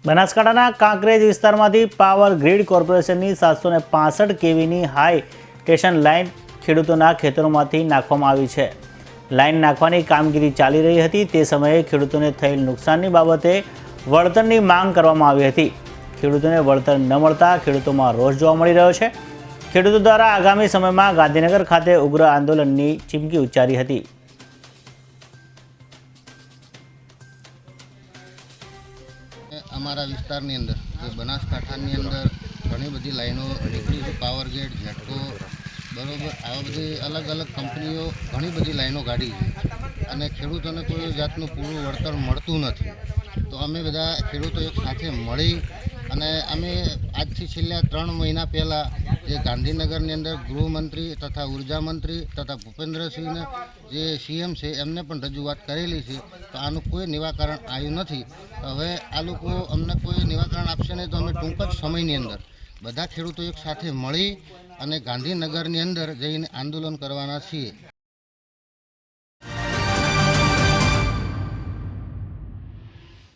બનાસકાંઠાના કાંકરેજ વિસ્તારમાંથી power grid કોર્પોરેશનની 765 કેવીની હાઈ ટેન્શન લાઇન ખેડૂતોના ખેતરોમાંથી નાખવામાં આવી છે। લાઇન નાખવાની કામગીરી ચાલી રહી હતી તે સમયે ખેડૂતોને થયેલ નુકસાનની બાબતે વળતરની માંગ કરવામાં આવી હતી। ખેડૂતોને વળતર ન મળતા ખેડૂતોમાં રોષ જોવા મળી રહ્યો છે। ખેડૂતો દ્વારા આગામી સમયમાં ગાંધીનગર ખાતે ઉગ્ર આંદોલનની ચીમકી ઉચ્ચારી હતી। અમારા વિસ્તારની અંદર જે બનાસકાંઠાની અંદર ઘણી બધી લાઈનો નીકળી છે। પાવર ગ્રીડ, ઝેટકો, બરાબર, આવા બધી અલગ અલગ કંપનીઓ ઘણી બધી લાઈનો કાઢી છે અને ખેડૂતોને કોઈ જાતનું પૂરું વળતર મળતું નથી। તો અમે બધા ખેડૂતો એક સાથે મળી અને અમે આજથી છેલ્લા 3 મહિના પહેલાં જે ગાંધીનગરની અંદર ગૃહમંત્રી તથા ઉર્જા મંત્રી તથા ભૂપેન્દ્રસિંહને જે સીએમ છે એમને પણ રજૂઆત કરેલી છે। તો આનું કોઈ નિવારણ આવ્યું નથી। હવે આ લોકો અમને કોઈ નિવારણ આપશે નહીં તો અમે ટૂંક જ સમયની અંદર બધા ખેડૂતો એક સાથે મળી અને ગાંધીનગરની અંદર જઈને આંદોલન કરવાના છીએ।